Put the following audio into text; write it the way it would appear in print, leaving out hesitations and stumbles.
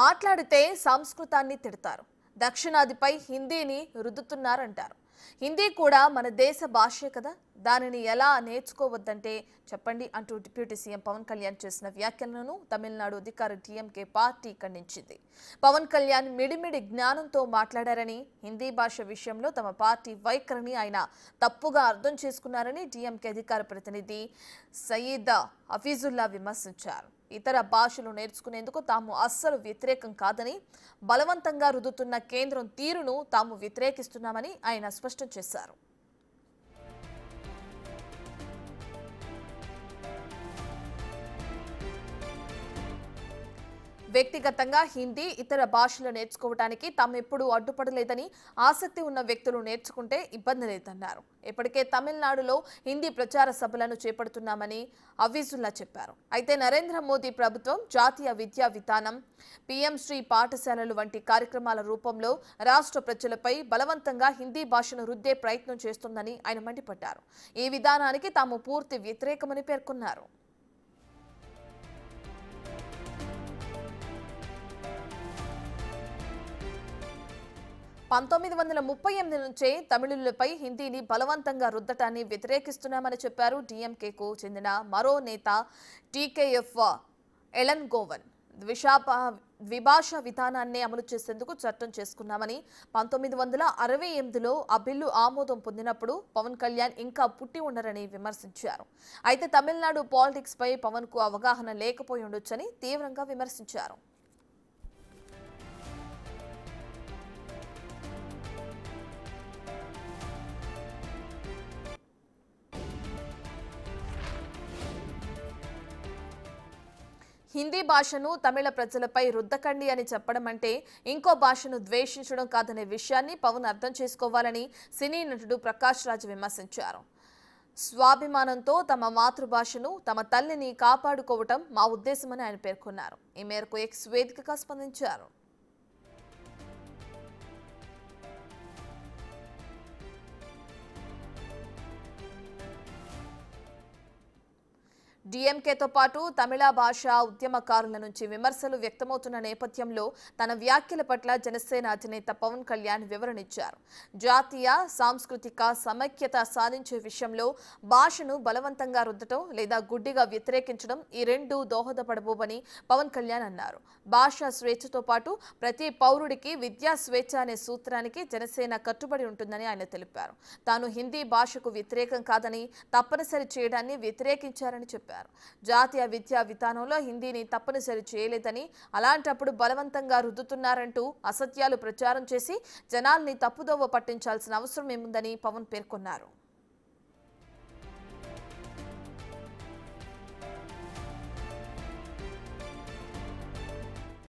మాట్లాడితే సంస్కృతాన్ని తిడతారు. దక్షిణాదిపై హిందీని రుద్దుతున్నారంటారు. హిందీ కూడా మన దేశ భాషే కదా, దానిని ఎలా నేర్చుకోవద్దంటే చెప్పండి అంటూ డిప్యూటీ సీఎం పవన్ కళ్యాణ్ చేసిన వ్యాఖ్యలను తమిళనాడు అధికార టీఎంకే పార్టీ ఖండించింది. పవన్ కళ్యాణ్ మిడిమిడి జ్ఞానంతో మాట్లాడారని, హిందీ భాష విషయంలో తమ పార్టీ వైఖరిని ఆయన తప్పుగా అర్థం చేసుకున్నారని టీఎంకే అధికార ప్రతినిధి సయీద్ హఫీజుల్లా విమర్శించారు. ఇతర భాషలు నేర్చుకునేందుకు తాము అస్సలు వ్యతిరేకం కాదని, బలవంతంగా రుద్దుతున్న కేంద్రం తీరును తాము వ్యతిరేకిస్తున్నామని ఆయన స్పష్టం చేశారు. వ్యక్తిగతంగా హిందీ, ఇతర భాషలు నేర్చుకోవడానికి తాము ఎప్పుడూ అడ్డుపడలేదని, ఆసక్తి ఉన్న వ్యక్తులు నేర్చుకుంటే ఇబ్బంది లేదన్నారు. ఇప్పటికే తమిళనాడులో హిందీ ప్రచార సభలను చేపడుతున్నామని హఫీజుల్లా చెప్పారు. అయితే నరేంద్ర మోదీ ప్రభుత్వం జాతీయ విద్యా విధానం, పీఎం శ్రీ పాఠశాలలు వంటి కార్యక్రమాల రూపంలో రాష్ట్ర ప్రజలపై బలవంతంగా హిందీ భాషను రుద్దే ప్రయత్నం చేస్తోందని ఆయన మండిపడ్డారు. ఈ విధానానికి తాము పూర్తి వ్యతిరేకమని పేర్కొన్నారు. 1938 నుంచే తమిళులపై హిందీని బలవంతంగా రుద్దటాన్ని వ్యతిరేకిస్తున్నామని చెప్పారు. డీఎంకేకు చెందిన మరో నేత టీకేఎఫ్ ఎలన్గోవన్ ద్విభాషా విధానాన్ని అమలు చేసేందుకు చట్టం చేసుకున్నామని, 1968లో ఆ బిల్లు ఆమోదం పొందినప్పుడు పవన్ కళ్యాణ్ ఇంకా పుట్టి ఉండరని విమర్శించారు. అయితే తమిళనాడు పాలిటిక్స్ పై పవన్ కు అవగాహన లేకపోయి ఉండొచ్చని తీవ్రంగా విమర్శించారు. హిందీ భాషను తమిళ ప్రజలపై రుద్దకండి అని చెప్పడం అంటే ఇంకో భాషను ద్వేషించడం కాదనే విషయాన్ని పవన్ అర్థం చేసుకోవాలని సినీ నటుడు ప్రకాష్ రాజ్ విమర్శించారు. స్వాభిమానంతో తమ మాతృభాషను, తమ తల్లిని కాపాడుకోవటం మా ఉద్దేశమని ఆయన పేర్కొన్నారు. ఈ మేరకు ఎక్స్ వేదికగా స్పందించారు. డీఎంకేతో పాటు తమిళ భాషా ఉద్యమకారుల నుంచి విమర్శలు వ్యక్తమవుతున్న నేపథ్యంలో తన వ్యాఖ్యల పట్ల జనసేన అధినేత పవన్ కళ్యాణ్ వివరణిచ్చారు. జాతీయ సాంస్కృతిక సమైక్యత సాధించే విషయంలో భాషను బలవంతంగా రుద్దటం లేదా గుడ్డిగా వ్యతిరేకించడం ఈ రెండూ దోహదపడబోవని పవన్ కళ్యాణ్ అన్నారు. భాషా స్వేచ్ఛతో పాటు ప్రతి పౌరుడికి విద్యా స్వేచ్ఛ అనే సూత్రానికి జనసేన కట్టుబడి ఉంటుందని ఆయన తెలిపారు. తాను హిందీ భాషకు వ్యతిరేకం కాదని, తప్పనిసరి చేయడాన్ని వ్యతిరేకించారని చెప్పారు. జాతీయ విద్యా విధానంలో హిందీని తప్పనిసరి చేయలేదని, అలాంటప్పుడు బలవంతంగా రుద్దుతున్నారంటూ అసత్యాలు ప్రచారం చేసి జనాల్ని తప్పుదోవ పట్టించాల్సిన అవసరం ఏముందని పవన్ పేర్కొన్నారు.